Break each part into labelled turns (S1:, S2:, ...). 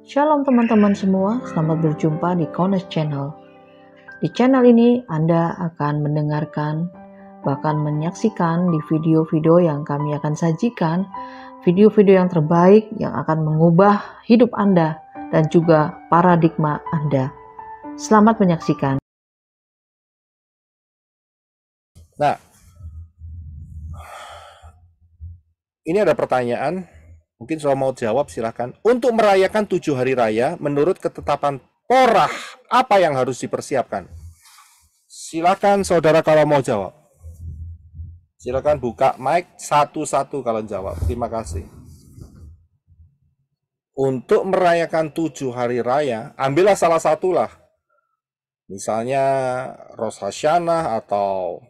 S1: Shalom teman-teman semua, selamat berjumpa di Kones Channel. Di channel ini Anda akan mendengarkan, bahkan menyaksikan di video-video yang kami akan sajikan, video-video yang terbaik yang akan mengubah hidup Anda dan juga paradigma Anda. Selamat menyaksikan.
S2: Nah, ini ada pertanyaan, mungkin kalau mau jawab silahkan. Untuk merayakan 7 hari raya, menurut ketetapan Torah, apa yang harus dipersiapkan? Silakan saudara kalau mau jawab. Silakan buka mic satu-satu kalau jawab. Terima kasih. Untuk merayakan 7 hari raya, ambillah salah satulah. Misalnya Rosh Hashanah atau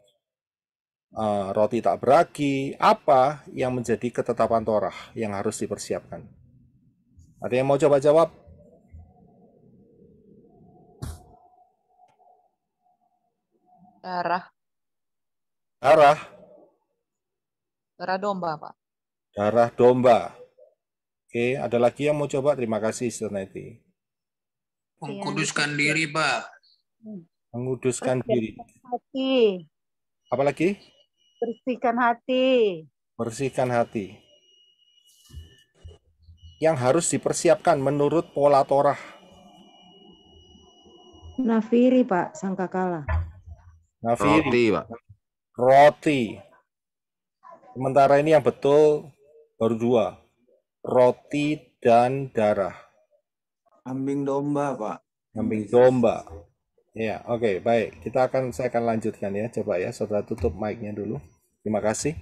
S2: roti tak beragi, apa yang menjadi ketetapan Torah yang harus dipersiapkan? Ada yang mau coba jawab?
S3: Darah domba, Pak.
S2: Darah domba. Oke, ada lagi yang mau coba? Terima kasih, Sister Neti.
S4: Mengkuduskan diri, Pak.
S2: Menguduskan diri.
S5: Hati.
S2: Apa lagi?
S5: Bersihkan hati.
S2: Bersihkan hati. Yang harus dipersiapkan menurut pola Torah.
S6: Nafiri, Pak, sangkakala.
S2: Nafiri.
S4: Roti, Pak.
S2: Roti. Sementara ini yang betul baru 2. Roti dan darah.
S4: Kambing domba, Pak.
S2: Kambing domba. Ya, oke, baik. Saya akan lanjutkan ya. Coba ya, saudara tutup mic-nya dulu. Terima kasih.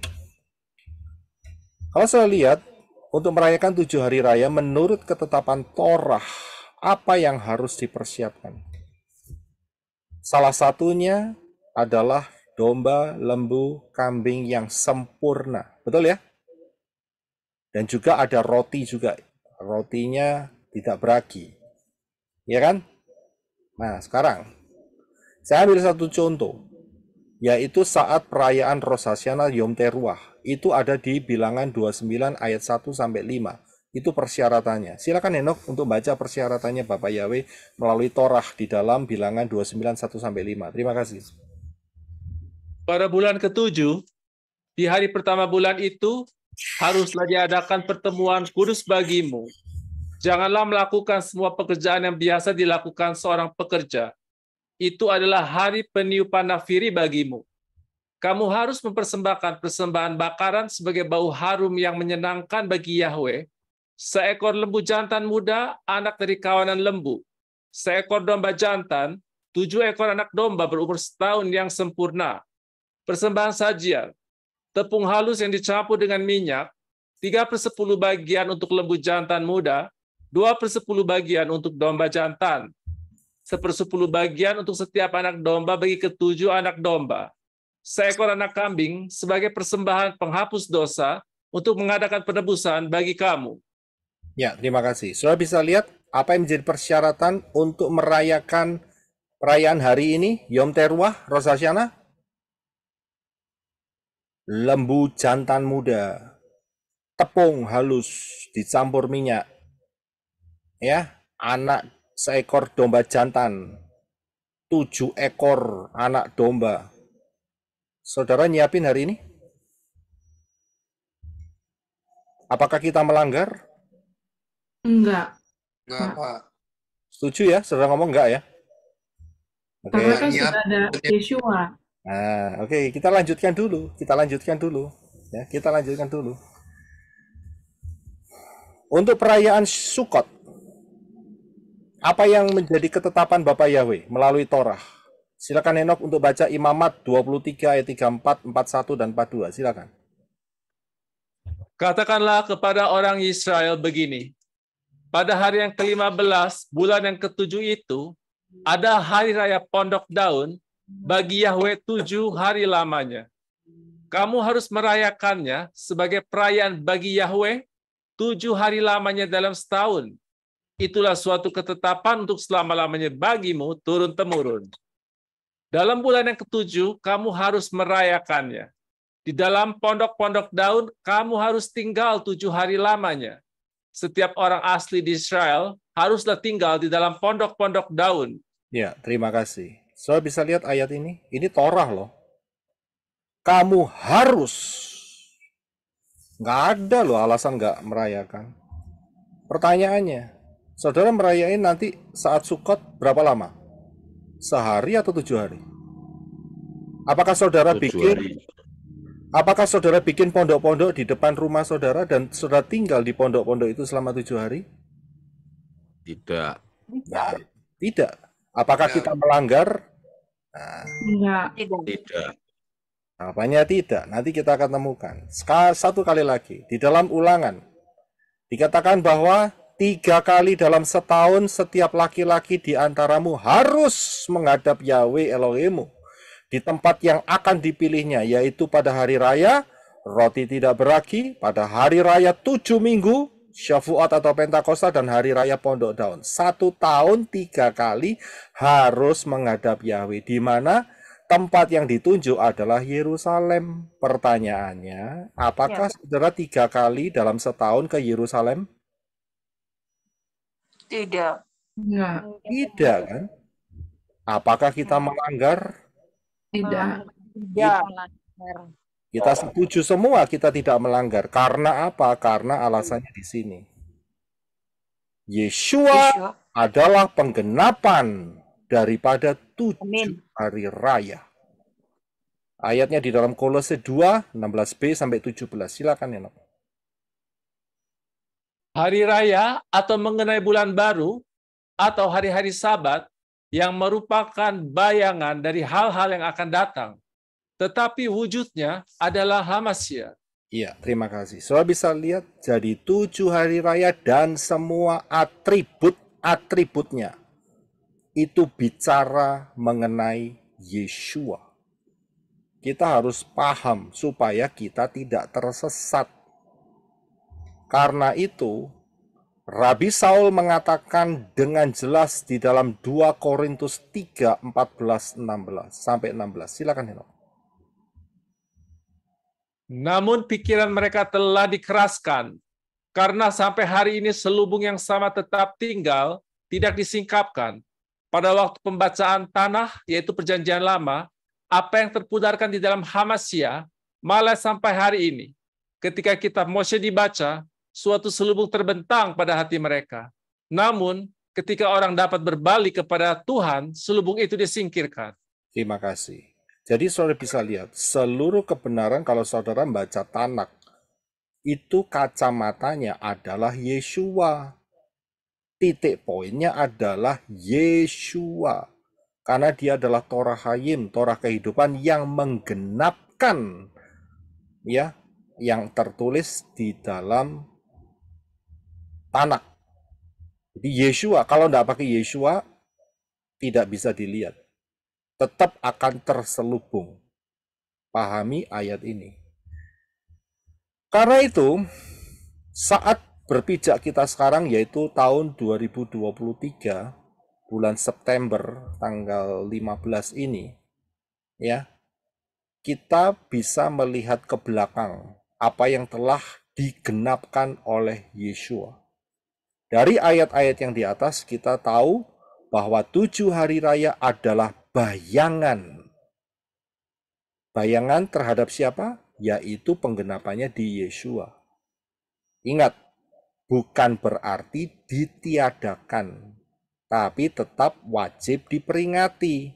S2: Kalau saya lihat, untuk merayakan 7 hari raya, menurut ketetapan Torah, apa yang harus dipersiapkan? Salah satunya adalah domba, lembu, kambing yang sempurna. Betul ya? Dan juga ada roti juga. Rotinya tidak beragi. Ya kan? Nah, sekarang saya ambil satu contoh, yaitu saat perayaan Rosh Hashanah Yom Teruah. Itu ada di Bilangan 29 ayat 1-5. Itu persyaratannya. Silakan Henok untuk baca persyaratannya Bapak Yahweh melalui Torah di dalam Bilangan 29 1-5. Terima kasih.
S7: Pada bulan ke-7, di hari pertama bulan itu, haruslah diadakan pertemuan kudus bagimu. Janganlah melakukan semua pekerjaan yang biasa dilakukan seorang pekerja. Itu adalah hari peniupan nafiri bagimu. Kamu harus mempersembahkan persembahan bakaran sebagai bau harum yang menyenangkan bagi Yahweh, seekor lembu jantan muda, anak dari kawanan lembu, seekor domba jantan, 7 ekor anak domba berumur setahun yang sempurna, persembahan sajian, tepung halus yang dicampur dengan minyak, 3/10 bagian untuk lembu jantan muda, 2/10 bagian untuk domba jantan, 1/10 bagian untuk setiap anak domba bagi ke-7 anak domba, seekor anak kambing sebagai persembahan penghapus dosa untuk mengadakan penebusan bagi kamu.
S2: Ya, terima kasih. Saudara bisa lihat apa yang menjadi persyaratan untuk merayakan perayaan hari ini, Yom Teruah, Rosh Hashanah? Lembu jantan muda, tepung halus dicampur minyak, ya, seekor domba jantan, 7 ekor anak domba. Saudara nyiapin hari ini? Apakah kita melanggar?
S6: Enggak.
S4: Enggak, Pak.
S2: Setuju ya? Saudara ngomong enggak ya? Oke.
S6: Karena kan
S4: Siap.
S6: sudah ada Yeshua.
S2: Nah, oke, kita lanjutkan dulu. Ya, kita lanjutkan dulu. Untuk perayaan Sukkot, apa yang menjadi ketetapan Bapak Yahweh melalui Torah? Silakan Henok untuk baca Imamat 23 ayat 34, 41 dan 42. Silakan.
S7: Katakanlah kepada orang Israel begini, pada hari yang ke-15, bulan yang ke-7 itu, ada hari raya pondok daun, bagi Yahweh 7 hari lamanya. Kamu harus merayakannya sebagai perayaan bagi Yahweh 7 hari lamanya dalam setahun. Itulah suatu ketetapan untuk selama-lamanya bagimu turun-temurun. Dalam bulan yang ke-7, kamu harus merayakannya. Di dalam pondok-pondok daun, kamu harus tinggal 7 hari lamanya. Setiap orang asli di Israel haruslah tinggal di dalam pondok-pondok daun.
S2: Ya, terima kasih. Saudara bisa lihat ayat ini? Ini Torah loh. Kamu harus. Nggak ada loh alasan nggak merayakan. Pertanyaannya, saudara merayain nanti saat Sukot berapa lama? Sehari atau 7 hari? Apakah saudara bikin pondok-pondok di depan rumah saudara dan saudara tinggal di pondok-pondok itu selama 7 hari?
S8: Tidak.
S2: Nah, tidak. Apakah kita melanggar?
S6: Enggak.
S8: Tidak.
S2: Apanya tidak? Nanti kita akan temukan. Satu kali lagi, di dalam Ulangan, dikatakan bahwa 3 kali dalam setahun setiap laki-laki di antaramu harus menghadap Yahweh Elohimmu di tempat yang akan dipilihnya, yaitu pada hari raya, roti tidak beragi, pada hari raya 7 minggu, Syafuat atau Pentakosta, dan hari raya Pondok Daun. 1 tahun 3 kali harus menghadap Yahweh, di mana tempat yang ditunjuk adalah Yerusalem. Pertanyaannya, apakah saudara 3 kali dalam setahun ke Yerusalem?
S5: Tidak.
S6: Enggak.
S2: Tidak kan? Apakah kita melanggar?
S6: Tidak.
S5: Tidak.
S2: Kita setuju semua kita tidak melanggar. Karena apa? Karena alasannya di sini. Yeshua adalah penggenapan daripada 7 hari raya. Ayatnya di dalam Kolose 2, 16b sampai 17. Silakan ya, Nok.
S7: Hari raya atau mengenai bulan baru atau hari-hari Sabat yang merupakan bayangan dari hal-hal yang akan datang. Tetapi wujudnya adalah Hamasya.
S2: Iya, terima kasih. Saudara bisa lihat, jadi 7 hari raya dan semua atribut-atributnya itu bicara mengenai Yeshua. Kita harus paham supaya kita tidak tersesat. Karena itu, Rabi Saul mengatakan dengan jelas di dalam 2 Korintus 3, 14, 16 sampai 16. Silakan, Henok.
S7: Namun pikiran mereka telah dikeraskan, karena sampai hari ini selubung yang sama tetap tinggal, tidak disingkapkan. Pada waktu pembacaan tanah, yaitu perjanjian lama, apa yang terpudarkan di dalam Hamasya, malah sampai hari ini. Ketika kitab Moshe dibaca, suatu selubung terbentang pada hati mereka. Namun, ketika orang dapat berbalik kepada Tuhan, selubung itu disingkirkan.
S2: Terima kasih. Jadi saudara bisa lihat, seluruh kebenaran kalau saudara membaca Tanakh, itu kacamatanya adalah Yeshua. Titik poinnya adalah Yeshua. Karena dia adalah Torah Hayim, Torah kehidupan yang menggenapkan ya, yang tertulis di dalam Tanakh. Jadi Yeshua, kalau tidak pakai Yeshua, tidak bisa dilihat. Tetap akan terselubung. Pahami ayat ini. Karena itu, saat berpijak kita sekarang, yaitu tahun 2023, bulan September, tanggal 15 ini, ya, kita bisa melihat ke belakang apa yang telah digenapkan oleh Yeshua. Dari ayat-ayat yang di atas, kita tahu bahwa 7 hari raya adalah bayangan. Bayangan terhadap siapa? Yaitu penggenapannya di Yeshua. Ingat, bukan berarti ditiadakan, tapi tetap wajib diperingati.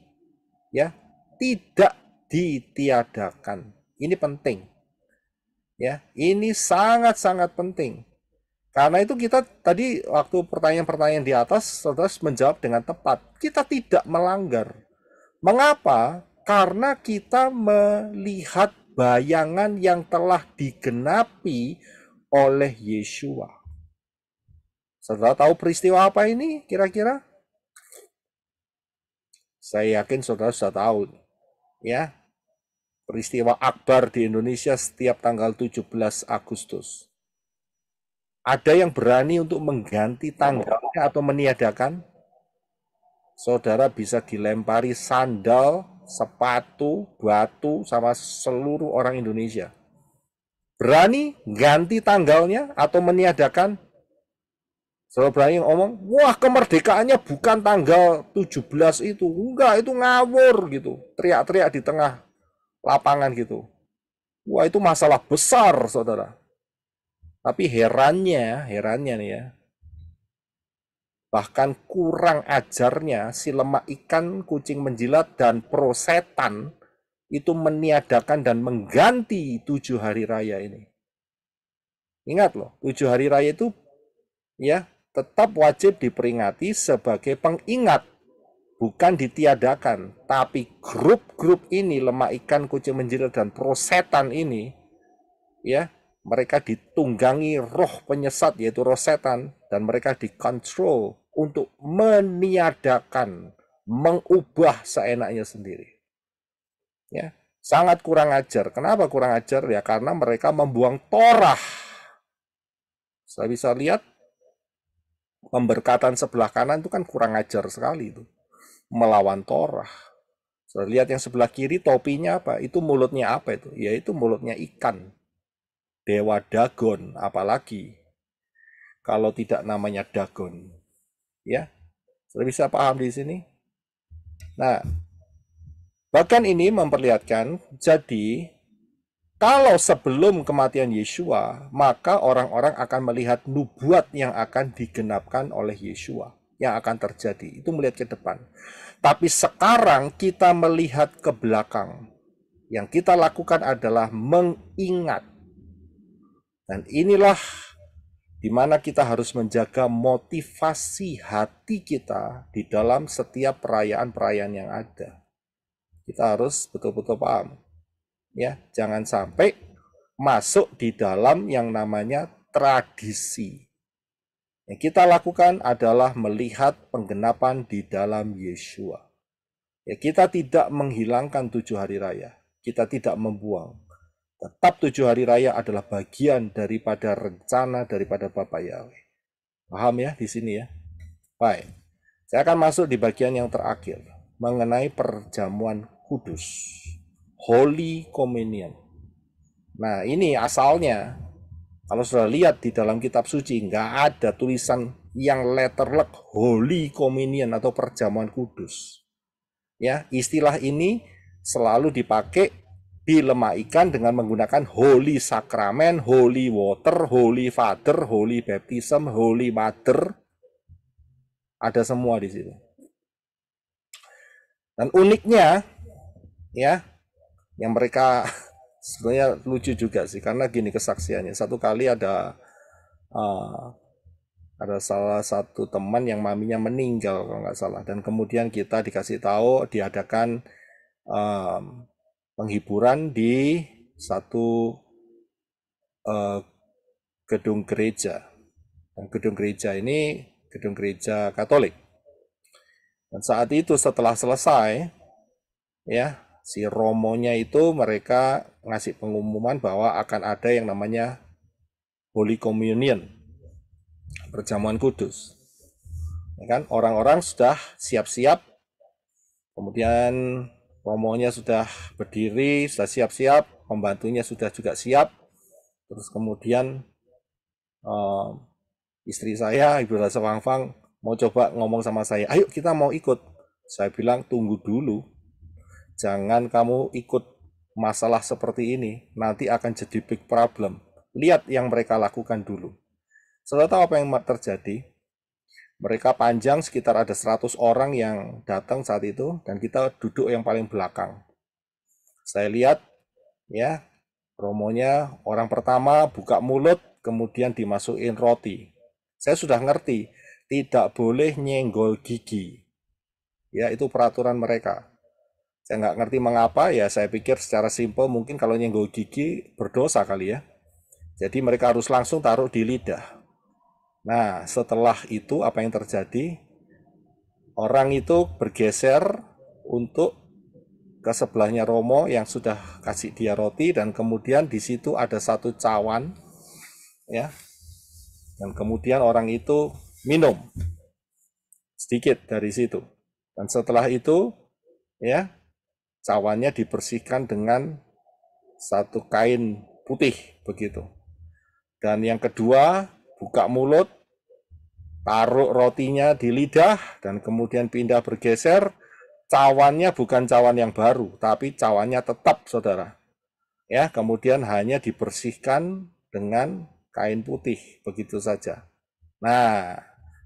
S2: Ya, tidak ditiadakan. Ini penting. Ya, ini sangat-sangat penting. Karena itu kita tadi waktu pertanyaan-pertanyaan di atas, saudara menjawab dengan tepat. Kita tidak melanggar. Mengapa? Karena kita melihat bayangan yang telah digenapi oleh Yeshua. Saudara tahu peristiwa apa ini kira-kira? Saya yakin saudara sudah tahu. Ya, peristiwa akbar di Indonesia setiap tanggal 17 Agustus. Ada yang berani untuk mengganti tanggalnya atau meniadakan? Saudara bisa dilempari sandal, sepatu, batu sama seluruh orang Indonesia. Berani ganti tanggalnya atau meniadakan? Saudara berani ngomong, wah kemerdekaannya bukan tanggal 17 itu. Enggak, itu ngawur gitu. Teriak-teriak di tengah lapangan gitu. Wah itu masalah besar, saudara. Tapi herannya nih ya, bahkan kurang ajarnya si lemak ikan, kucing menjilat, dan pro setan itu meniadakan dan mengganti 7 hari raya ini. Ingat loh, 7 hari raya itu ya tetap wajib diperingati sebagai pengingat, bukan ditiadakan. Tapi grup-grup ini, lemak ikan, kucing menjilat, dan pro setan ini, ya, mereka ditunggangi roh penyesat, yaitu roh setan, dan mereka dikontrol untuk meniadakan, mengubah seenaknya sendiri. Ya, sangat kurang ajar. Kenapa kurang ajar? Ya karena mereka membuang Torah. Saya bisa lihat pemberkatan sebelah kanan itu kan kurang ajar sekali itu. Melawan Torah. Saya lihat yang sebelah kiri topinya apa? Itu mulutnya apa itu? Ya itu mulutnya ikan. Dewa Dagon, apalagi kalau tidak namanya Dagon. Ya. Sudah bisa paham di sini? Nah, bahkan ini memperlihatkan jadi kalau sebelum kematian Yeshua, maka orang-orang akan melihat nubuat yang akan digenapkan oleh Yeshua, yang akan terjadi. Itu melihat ke depan. Tapi sekarang kita melihat ke belakang. Yang kita lakukan adalah mengingat. Dan inilah di mana kita harus menjaga motivasi hati kita di dalam setiap perayaan-perayaan yang ada. Kita harus betul-betul paham. Ya, jangan sampai masuk di dalam yang namanya tradisi. Yang kita lakukan adalah melihat penggenapan di dalam Yeshua. Ya, kita tidak menghilangkan 7 hari raya. Kita tidak membuang. Tetap 7 hari raya adalah bagian daripada rencana daripada Bapa Yahweh. Paham ya di sini ya? Baik. Saya akan masuk di bagian yang terakhir mengenai perjamuan kudus. Holy Communion. Nah ini asalnya, kalau sudah lihat di dalam kitab suci, nggak ada tulisan yang letterlek Holy Communion atau perjamuan kudus. Ya, istilah ini selalu dipakai di lemak ikan dengan menggunakan Holy Sacrament, Holy Water, Holy Father, Holy Baptism, Holy Mother. Ada semua di situ. Dan uniknya, ya, yang mereka sebenarnya lucu juga sih, karena gini kesaksiannya. Satu kali ada salah satu teman yang maminya meninggal kalau nggak salah, dan kemudian kita dikasih tahu diadakan penghiburan di satu gedung gereja. Dan gedung gereja ini gedung gereja Katolik. Dan saat itu setelah selesai, ya, si romonya itu mereka ngasih pengumuman bahwa akan ada yang namanya Holy Communion, perjamuan kudus. Ya kan, orang-orang sudah siap-siap, kemudian romonya sudah berdiri, sudah siap-siap, pembantunya sudah juga siap, terus kemudian istri saya, Ibu Rasa Fang-Fang, mau coba ngomong sama saya, ayo kita mau ikut. Saya bilang tunggu dulu. Jangan kamu ikut masalah seperti ini, nanti akan jadi big problem. Lihat yang mereka lakukan dulu. Saudara tahu apa yang terjadi? Mereka panjang, sekitar ada 100 orang yang datang saat itu, dan kita duduk yang paling belakang. Saya lihat, ya, romonya orang pertama buka mulut, kemudian dimasukin roti. Saya sudah ngerti, tidak boleh nyenggol gigi. Ya, itu peraturan mereka. Saya nggak ngerti mengapa, ya saya pikir secara simpel mungkin kalau nyenggol gigi berdosa kali ya. Jadi mereka harus langsung taruh di lidah. Nah setelah itu apa yang terjadi? Orang itu bergeser untuk ke sebelahnya Romo yang sudah kasih dia roti, dan kemudian di situ ada satu cawan, ya. Dan kemudian orang itu minum sedikit dari situ. Dan setelah itu, ya, cawannya dibersihkan dengan satu kain putih begitu. Dan yang kedua, buka mulut, taruh rotinya di lidah, dan kemudian pindah bergeser. Cawannya bukan cawan yang baru, tapi cawannya tetap, saudara. Ya, kemudian hanya dibersihkan dengan kain putih, begitu saja. Nah,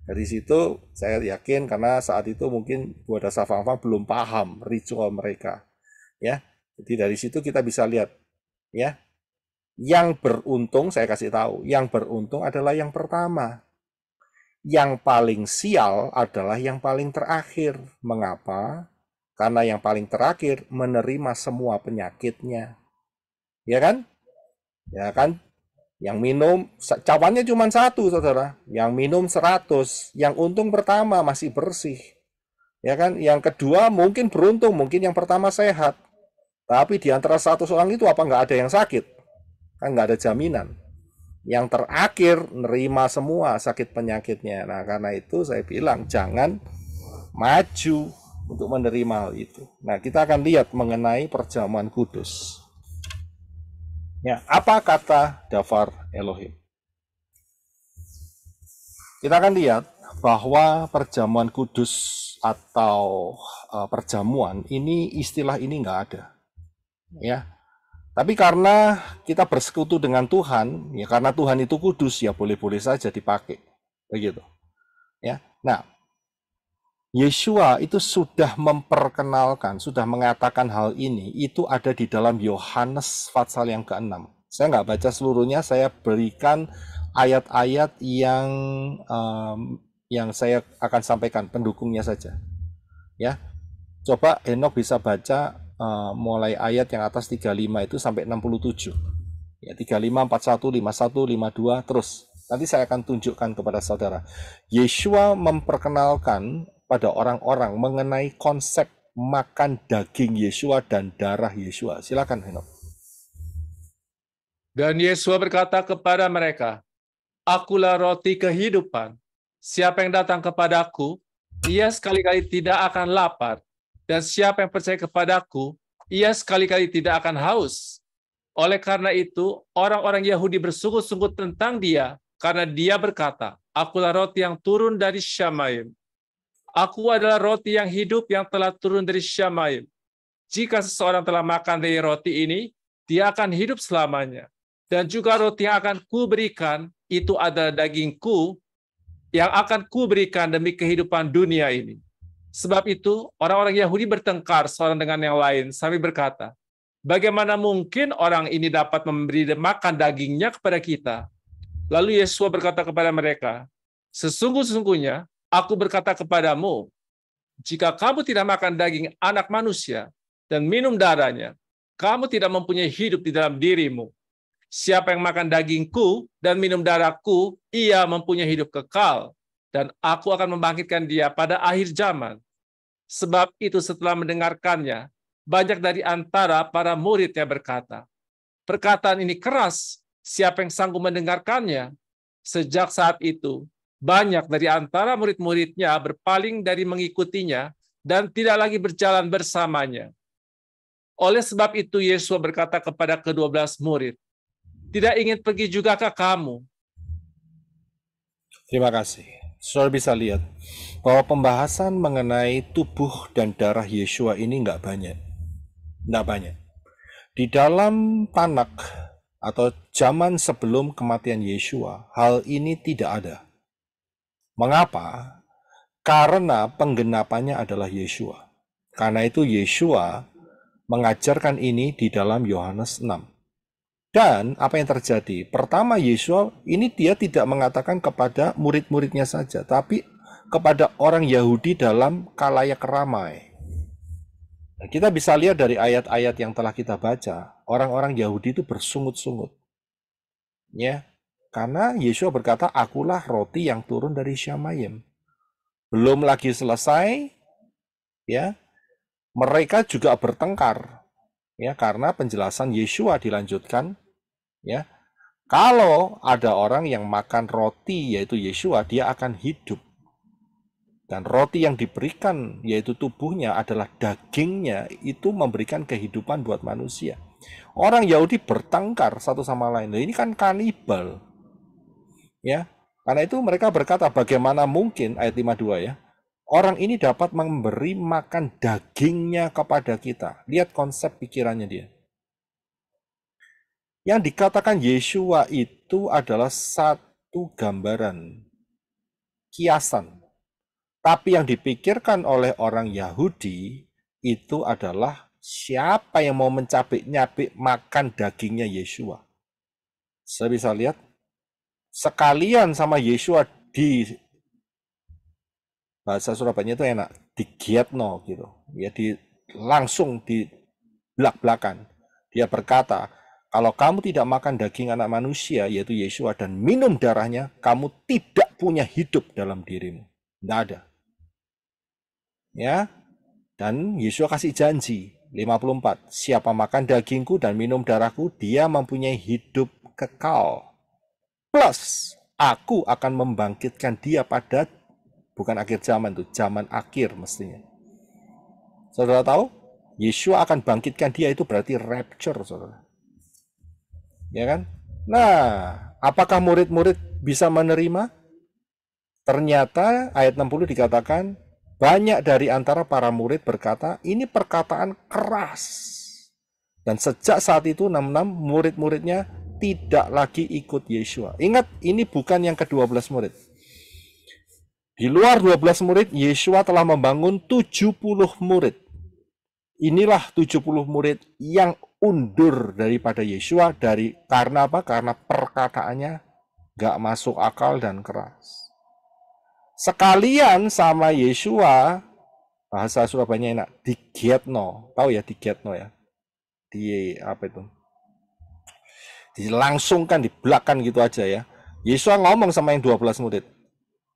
S2: dari situ saya yakin karena saat itu mungkin buat dasar fang-fang belum paham ritual mereka. Ya, jadi dari situ kita bisa lihat, ya, yang beruntung saya kasih tahu, yang beruntung adalah yang pertama. Yang paling sial adalah yang paling terakhir. Mengapa? Karena yang paling terakhir menerima semua penyakitnya. Ya kan? Ya kan? Yang minum, cawannya cuma 1, saudara. Yang minum 100. Yang untung pertama masih bersih. Ya kan? Yang kedua mungkin beruntung, mungkin yang pertama sehat. Tapi di antara 100 orang itu apa nggak ada yang sakit? Kan nggak ada jaminan. Yang terakhir nerima semua sakit penyakitnya. Nah, karena itu saya bilang jangan maju untuk menerima hal itu. Nah, kita akan lihat mengenai perjamuan kudus. Ya, apa kata Davar Elohim? Kita akan lihat bahwa perjamuan kudus atau perjamuan ini, istilah ini nggak ada. Ya, tapi karena kita bersekutu dengan Tuhan, ya karena Tuhan itu kudus, ya boleh-boleh saja dipakai. Begitu. Ya. Nah, Yeshua itu sudah memperkenalkan, sudah mengatakan hal ini, itu ada di dalam Yohanes pasal yang ke-6. Saya nggak baca seluruhnya, saya berikan ayat-ayat yang saya akan sampaikan, pendukungnya saja. Ya, coba Henok bisa baca mulai ayat yang atas 35 itu sampai 67. Ya, 35, 41, 51, 52, terus. Nanti saya akan tunjukkan kepada saudara. Yeshua memperkenalkan pada orang-orang mengenai konsep makan daging Yeshua dan darah Yeshua. Silakan, Henok.
S7: Dan Yeshua berkata kepada mereka, "Akulah roti kehidupan. Siapa yang datang kepadaku, ia sekali-kali tidak akan lapar. Dan siapa yang percaya kepadaku, ia sekali-kali tidak akan haus. Oleh karena itu, orang-orang Yahudi bersungut-sungut tentang dia, karena dia berkata, Akulah roti yang turun dari Syamayim. Aku adalah roti yang hidup yang telah turun dari Syamayim. Jika seseorang telah makan dari roti ini, dia akan hidup selamanya. Dan juga roti yang akan kuberikan, itu adalah dagingku, yang akan kuberikan demi kehidupan dunia ini. Sebab itu, orang-orang Yahudi bertengkar seorang dengan yang lain, sambil berkata, bagaimana mungkin orang ini dapat memberi makan dagingnya kepada kita? Lalu Yesus berkata kepada mereka, sesungguh-sesungguhnya, aku berkata kepadamu, jika kamu tidak makan daging anak manusia dan minum darahnya, kamu tidak mempunyai hidup di dalam dirimu. Siapa yang makan dagingku dan minum darahku, ia mempunyai hidup kekal, dan aku akan membangkitkan dia pada akhir zaman. Sebab itu setelah mendengarkannya, banyak dari antara para muridnya berkata, perkataan ini keras, siapa yang sanggup mendengarkannya? Sejak saat itu, banyak dari antara murid-muridnya berpaling dari mengikutinya dan tidak lagi berjalan bersamanya. Oleh sebab itu, Yesus berkata kepada ke-12 murid, tidak ingin pergi jugakah kamu?
S2: Terima kasih. Saudara bisa lihat bahwa pembahasan mengenai tubuh dan darah Yeshua ini nggak banyak. Nggak banyak. Di dalam Tanak atau zaman sebelum kematian Yeshua, hal ini tidak ada. Mengapa? Karena penggenapannya adalah Yeshua. Karena itu Yeshua mengajarkan ini di dalam Yohanes 6. Dan apa yang terjadi? Pertama, Yeshua ini dia tidak mengatakan kepada murid-muridnya saja, tapi kepada orang Yahudi dalam kalayak ramai. Nah, kita bisa lihat dari ayat-ayat yang telah kita baca, orang-orang Yahudi itu bersungut-sungut. Ya, karena Yeshua berkata, akulah roti yang turun dari Syamayim. Belum lagi selesai, ya, mereka juga bertengkar. Ya, karena penjelasan Yeshua dilanjutkan, ya, kalau ada orang yang makan roti yaitu Yeshua, dia akan hidup. Dan roti yang diberikan yaitu tubuhnya adalah dagingnya, itu memberikan kehidupan buat manusia. Orang Yahudi bertengkar satu sama lain. Nah, ini kan kanibal. Ya. Karena itu mereka berkata, bagaimana mungkin, ayat 52 ya, orang ini dapat memberi makan dagingnya kepada kita. Lihat konsep pikirannya dia. Yang dikatakan Yeshua itu adalah satu gambaran, kiasan. Tapi yang dipikirkan oleh orang Yahudi itu adalah siapa yang mau mencabik-nyabik makan dagingnya Yeshua. Saya bisa lihat, sekalian sama Yeshua di bahasa Surabaya itu enak, digietno gitu. Ya, langsung di belak-belakan. Dia berkata, kalau kamu tidak makan daging anak manusia, yaitu Yeshua, dan minum darahnya, kamu tidak punya hidup dalam dirimu. Tidak ada. Ya, dan Yeshua kasih janji, 54, siapa makan dagingku dan minum darahku, dia mempunyai hidup kekal. Plus, aku akan membangkitkan dia pada, bukan akhir zaman tuh, zaman akhir mestinya. Saudara tahu, Yeshua akan bangkitkan dia itu berarti rapture, saudara. Ya kan? Nah, apakah murid-murid bisa menerima? Ternyata ayat 60 dikatakan, banyak dari antara para murid berkata, ini perkataan keras. Dan sejak saat itu 66 murid-muridnya tidak lagi ikut Yeshua. Ingat, ini bukan yang ke-12 murid. Di luar 12 murid, Yeshua telah membangun 70 murid. Inilah 70 murid yang undur daripada Yeshua karena apa? Karena perkataannya gak masuk akal dan keras. Sekalian sama Yeshua, bahasa Surabaya enak, digietno. Tahu ya digietno ya? Di apa itu? Dilangsungkan, dibelakang gitu aja ya. Yeshua ngomong sama yang 12 murid,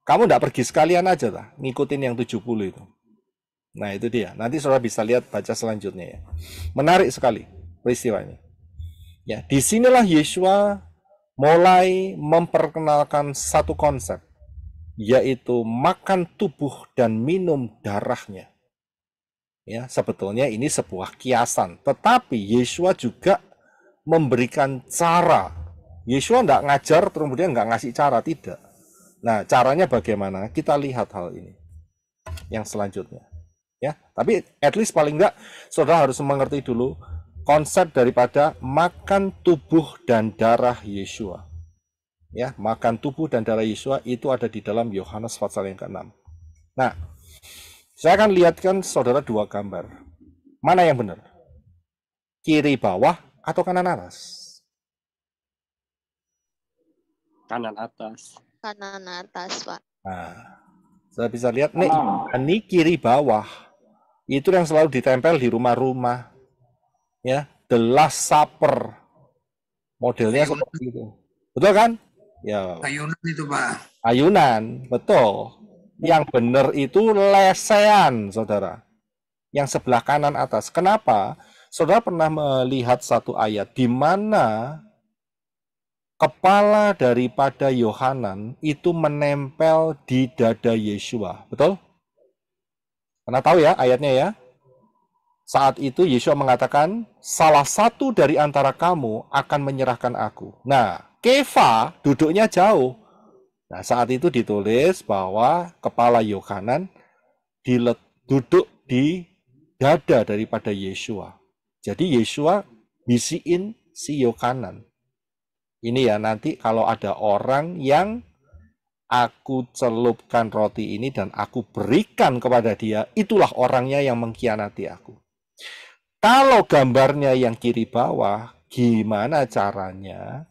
S2: kamu enggak pergi sekalian aja lah, ngikutin yang 70 itu. Nah itu dia, nanti saudara bisa lihat baca selanjutnya ya. Menarik sekali peristiwanya. Ya, disinilah Yeshua mulai memperkenalkan satu konsep, yaitu makan tubuh dan minum darahnya. Ya, sebetulnya ini sebuah kiasan, tetapi Yeshua juga memberikan cara. Yeshua enggak ngajar, kemudian enggak ngasih cara, tidak. Nah, caranya bagaimana? Kita lihat hal ini. Yang selanjutnya. Ya, tapi at least paling enggak saudara harus mengerti dulu konsep daripada makan tubuh dan darah Yeshua. Ya, makan tubuh dan darah Yeshua itu ada di dalam Yohanes pasal yang ke-6. Nah, saya akan lihatkan saudara dua gambar. Mana yang benar? Kiri bawah atau kanan atas?
S9: Kanan atas.
S10: Kanan atas, Pak.
S2: Nah, saya bisa lihat nih, ini kiri bawah. Itu yang selalu ditempel di rumah-rumah. Ya, The Last Supper. Modelnya seperti itu. Betul kan? Ya.
S4: Ayunan itu, Pak.
S2: Ayunan, betul. Yang benar itu lesehan, saudara. Yang sebelah kanan atas. Kenapa? Saudara pernah melihat satu ayat di mana kepala daripada Yohanan itu menempel di dada Yeshua. Betul? Karena tahu ya ayatnya ya. Saat itu Yeshua mengatakan, salah satu dari antara kamu akan menyerahkan aku. Nah, Kefa duduknya jauh. Nah, saat itu ditulis bahwa kepala Yohanan duduk di dada daripada Yeshua. Jadi Yeshua bisiin si Yohanan. Ini ya, nanti kalau ada orang yang aku celupkan roti ini dan aku berikan kepada dia, itulah orangnya yang mengkhianati aku. Kalau gambarnya yang kiri bawah, gimana caranya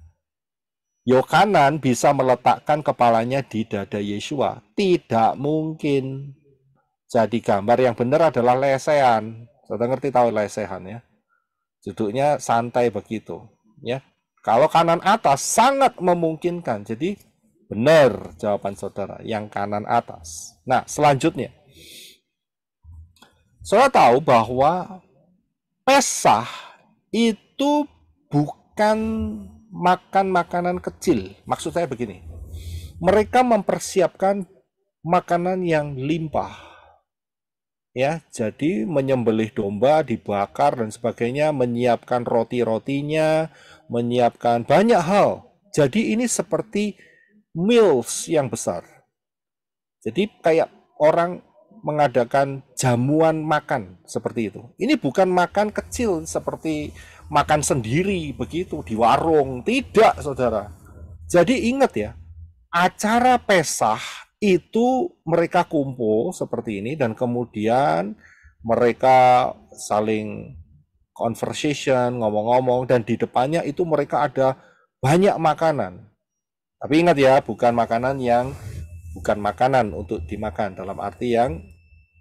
S2: Yohanan bisa meletakkan kepalanya di dada Yeshua? Tidak mungkin. Jadi gambar yang benar adalah lesehan. Sudah ngerti tahu lesehan ya? Duduknya santai begitu. Ya. Kalau kanan atas sangat memungkinkan. Jadi benar jawaban saudara, yang kanan atas. Nah, selanjutnya. Saudara tahu bahwa Pesah itu bukan makan makanan kecil. Maksud saya begini. Mereka mempersiapkan makanan yang limpah. Ya, jadi menyembelih domba, dibakar dan sebagainya, menyiapkan roti-rotinya, menyiapkan banyak hal. Jadi ini seperti meals yang besar. Jadi kayak orang mengadakan jamuan makan seperti itu. Ini bukan makan kecil seperti makan sendiri begitu di warung. Tidak, saudara. Jadi ingat ya, acara Pesah itu mereka kumpul seperti ini dan kemudian mereka saling conversation, ngomong-ngomong, dan di depannya itu mereka ada banyak makanan. Tapi ingat ya, bukan makanan untuk dimakan dalam arti yang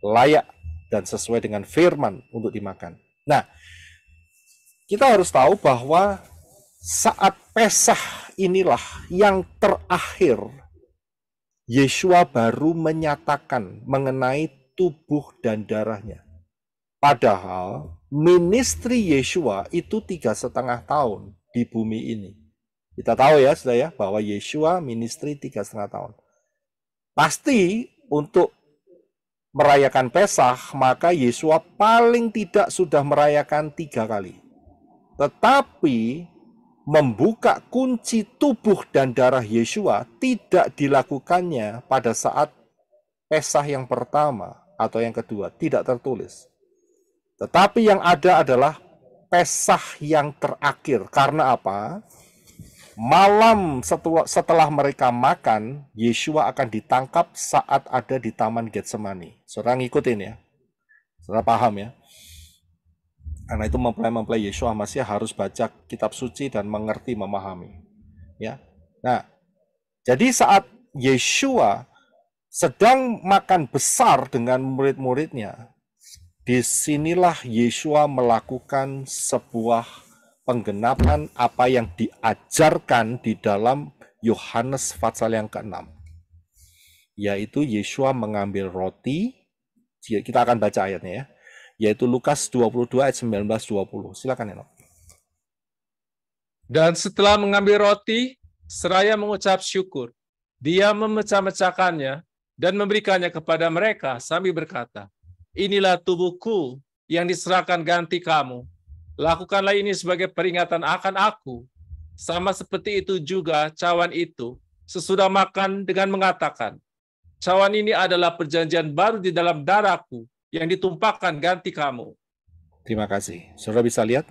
S2: layak dan sesuai dengan firman untuk dimakan. Nah, kita harus tahu bahwa saat Pesah inilah yang terakhir Yeshua baru menyatakan mengenai tubuh dan darahnya. Padahal ministry Yeshua itu 3,5 tahun di bumi ini. Kita tahu ya, saudara ya, bahwa Yeshua ministry 3,5 tahun. Pasti untuk merayakan Pesah, maka Yeshua paling tidak sudah merayakan 3 kali. Tetapi membuka kunci tubuh dan darah Yeshua tidak dilakukannya pada saat Pesah yang pertama atau yang kedua, tidak tertulis. Tetapi yang ada adalah Pesah yang terakhir. Karena apa? Malam setelah mereka makan, Yeshua akan ditangkap saat ada di Taman Getsemani. Saudara ngikutin ya. Saudara paham ya. Karena itu mempelai Yeshua Masih harus baca kitab suci dan mengerti, memahami. Ya. Nah, jadi saat Yeshua sedang makan besar dengan murid-muridnya, disinilah Yeshua melakukan sebuah penggenapan apa yang diajarkan di dalam Yohanes pasal yang ke-6. Yaitu Yeshua mengambil roti, kita akan baca ayatnya ya, yaitu Lukas 22 ayat 19-20. Silakan Eno.
S7: Dan setelah mengambil roti, seraya mengucap syukur, dia memecah-mecahkannya dan memberikannya kepada mereka sambil berkata, inilah tubuhku yang diserahkan ganti kamu. Lakukanlah ini sebagai peringatan akan aku. Sama seperti itu juga cawan itu sesudah makan dengan mengatakan, cawan ini adalah perjanjian baru di dalam darahku yang ditumpahkan ganti kamu.
S2: Terima kasih. Saudara bisa lihat,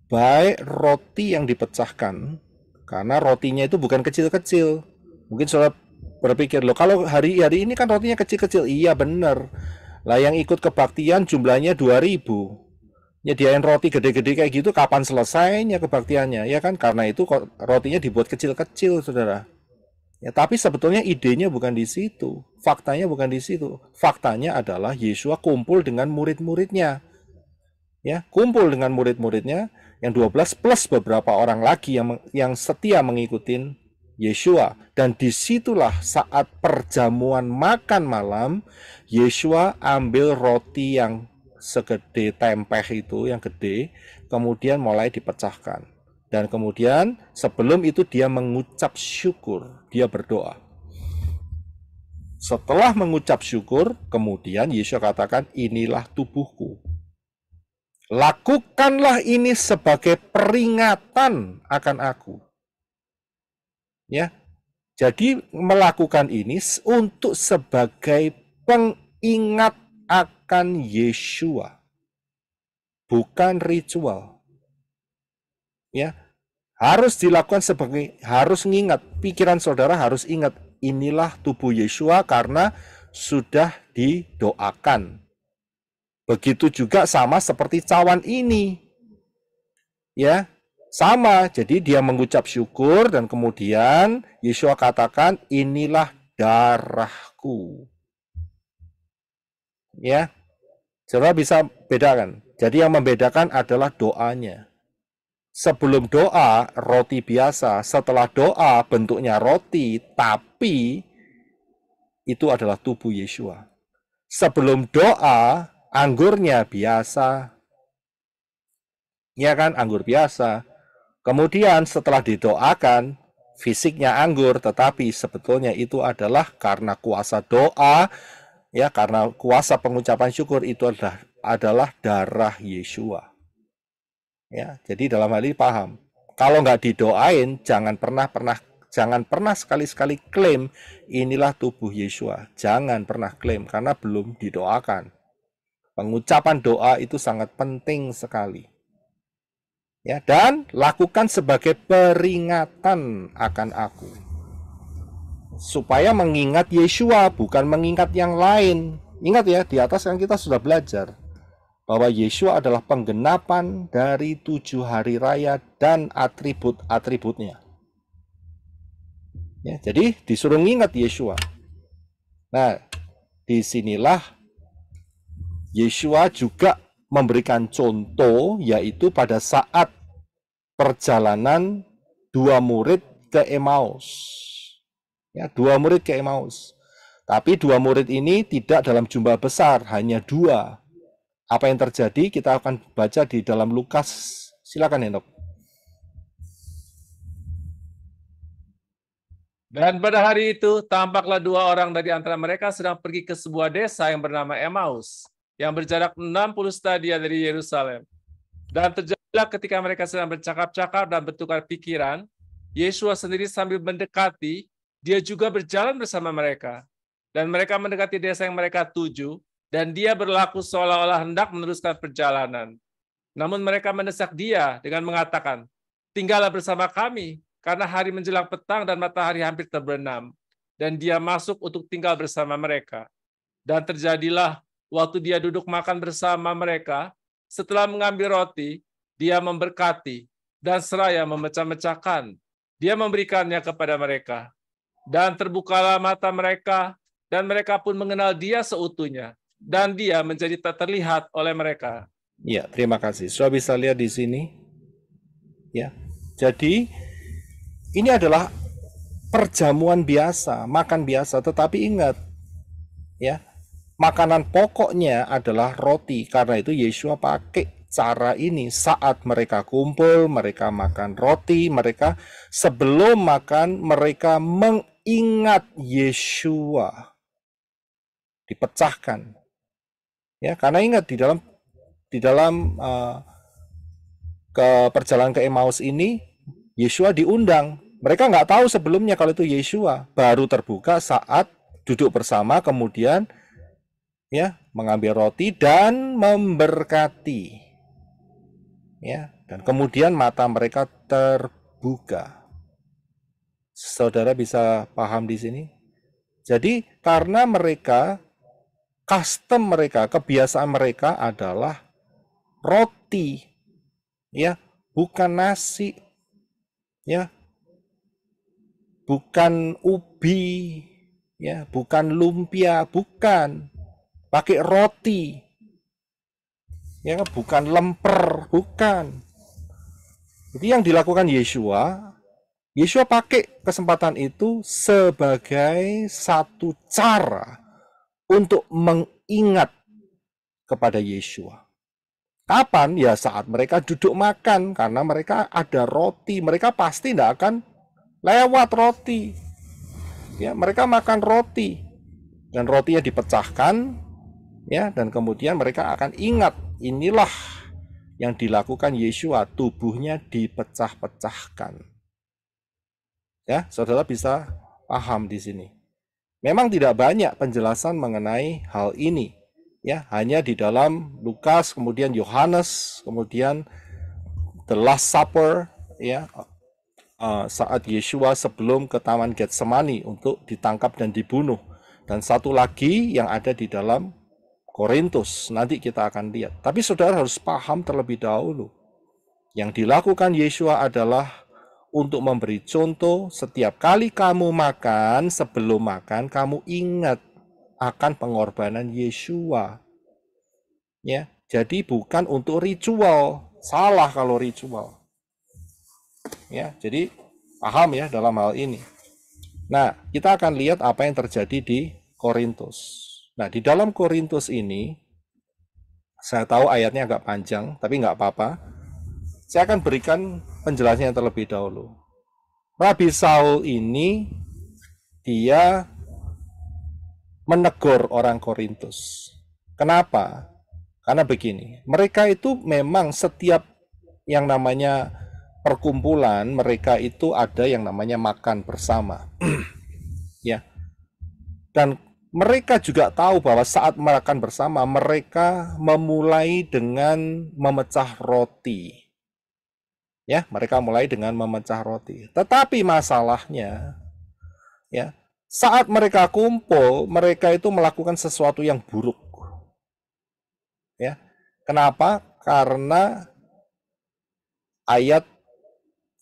S2: baik roti yang dipecahkan, karena rotinya itu bukan kecil-kecil. Mungkin saudara berpikir, loh kalau hari ini kan rotinya kecil-kecil. Iya benar. Lah yang ikut kebaktian jumlahnya 2.000. Nyediain roti gede-gede kayak gitu, kapan selesainya kebaktiannya? Ya kan, karena itu rotinya dibuat kecil-kecil, saudara. Ya, tapi sebetulnya idenya bukan di situ. Faktanya bukan di situ. Faktanya adalah Yeshua kumpul dengan murid-muridnya. Ya, kumpul dengan murid-muridnya yang 12 plus beberapa orang lagi yang setia mengikuti Yeshua. Dan disitulah saat perjamuan makan malam, Yeshua ambil roti yang segede tempeh itu, yang gede, kemudian mulai dipecahkan. Dan kemudian sebelum itu dia mengucap syukur, dia berdoa. Setelah mengucap syukur, kemudian Yesus katakan, inilah tubuhku. Lakukanlah ini sebagai peringatan akan aku. Ya, jadi melakukan ini untuk sebagai pengingat akan Yeshua, bukan ritual. Ya, harus dilakukan sebagai, harus mengingat, pikiran saudara harus ingat, inilah tubuh Yeshua karena sudah didoakan. Begitu juga sama seperti cawan ini. Ya, sama. Jadi dia mengucap syukur dan kemudian Yeshua katakan, inilah darahku. Ya, saudara bisa bedakan. Jadi yang membedakan adalah doanya. Sebelum doa, roti biasa. Setelah doa, bentuknya roti, tapi itu adalah tubuh Yeshua. Sebelum doa, anggurnya biasa. Ya kan, anggur biasa. Kemudian setelah didoakan, fisiknya anggur, tetapi sebetulnya itu adalah karena kuasa doa, ya, karena kuasa pengucapan syukur itu adalah darah Yeshua. Ya, jadi dalam hal ini paham. Kalau nggak didoain, jangan pernah Jangan pernah sekali-sekali klaim inilah tubuh Yesua. Jangan pernah klaim karena belum didoakan. Pengucapan doa itu sangat penting sekali. Ya, dan lakukan sebagai peringatan akan aku. Supaya mengingat Yesua, bukan mengingat yang lain. Ingat ya, di atas kan kita sudah belajar bahwa Yesua adalah penggenapan dari 7 hari raya dan atribut-atributnya. Ya, jadi disuruh ingat Yesua. Nah, disinilah Yesua juga memberikan contoh, yaitu pada saat perjalanan 2 murid ke Emmaus. Ya, 2 murid ke Emmaus. Tapi 2 murid ini tidak dalam jumlah besar, hanya 2. Apa yang terjadi? Kita akan baca di dalam Lukas. Silakan, Henok.
S7: Dan pada hari itu, tampaklah 2 orang dari antara mereka sedang pergi ke sebuah desa yang bernama Emmaus, yang berjarak 60 stadia dari Yerusalem. Dan terjadilah ketika mereka sedang bercakap-cakap dan bertukar pikiran, Yesua sendiri sambil mendekati, dia juga berjalan bersama mereka. Dan mereka mendekati desa yang mereka tuju, dan dia berlaku seolah-olah hendak meneruskan perjalanan. Namun mereka mendesak dia dengan mengatakan, "Tinggallah bersama kami, karena hari menjelang petang dan matahari hampir terbenam." Dan dia masuk untuk tinggal bersama mereka. Dan terjadilah waktu dia duduk makan bersama mereka, setelah mengambil roti, dia memberkati, dan seraya memecah-mecahkan. Dia memberikannya kepada mereka. Dan terbukalah mata mereka, dan mereka pun mengenal dia seutuhnya. Dan dia menjadi tak terlihat oleh mereka.
S2: Ya, terima kasih. Sudah bisa lihat di sini. Ya, jadi ini adalah perjamuan biasa, makan biasa, tetapi ingat, ya, makanan pokoknya adalah roti. Karena itu Yesua pakai cara ini saat mereka kumpul, mereka makan roti, mereka sebelum makan mereka mengingat Yesua. Dipecahkan. Ya, karena ingat di dalam ke perjalanan ke Emmaus ini Yesua diundang. Mereka nggak tahu sebelumnya kalau itu Yesua. Baru terbuka saat duduk bersama, kemudian ya mengambil roti dan memberkati. Ya, dan kemudian mata mereka terbuka. Saudara bisa paham di sini? Jadi karena mereka, custom mereka, kebiasaan mereka adalah roti, ya, bukan nasi, ya, bukan ubi, ya, bukan lumpia, bukan, pakai roti, ya, bukan lemper, bukan. Jadi yang dilakukan Yesua pakai kesempatan itu sebagai satu cara untuk mengingat kepada Yesua. Kapan? Ya saat mereka duduk makan, karena mereka ada roti, mereka pasti tidak akan lewat roti. Ya, mereka makan roti dan rotinya dipecahkan, ya, dan kemudian mereka akan ingat inilah yang dilakukan Yesua, tubuhnya dipecah-pecahkan. Ya, saudara bisa paham di sini. Memang tidak banyak penjelasan mengenai hal ini, ya, hanya di dalam Lukas, kemudian Yohanes, kemudian the Last Supper, ya, saat Yesua sebelum ke Taman Getsemani untuk ditangkap dan dibunuh, dan satu lagi yang ada di dalam Korintus. Nanti kita akan lihat. Tapi saudara harus paham terlebih dahulu, yang dilakukan Yesua adalah untuk memberi contoh. Setiap kali kamu makan, sebelum makan kamu ingat akan pengorbanan Yesua. Ya, jadi bukan untuk ritual. Salah kalau ritual. Ya, jadi paham ya dalam hal ini. Nah, kita akan lihat apa yang terjadi di Korintus. Nah, di dalam Korintus ini, saya tahu ayatnya agak panjang, tapi nggak apa-apa. Saya akan berikan penjelasannya terlebih dahulu. Rabi Saul ini, dia menegur orang Korintus. Kenapa? Karena begini, mereka itu memang setiap yang namanya perkumpulan mereka itu ada yang namanya makan bersama. Ya. Dan mereka juga tahu bahwa saat makan bersama mereka memulai dengan memecah roti. Ya, mereka mulai dengan memecah roti. Tetapi masalahnya, ya, saat mereka kumpul, mereka itu melakukan sesuatu yang buruk. Ya, kenapa? Karena ayat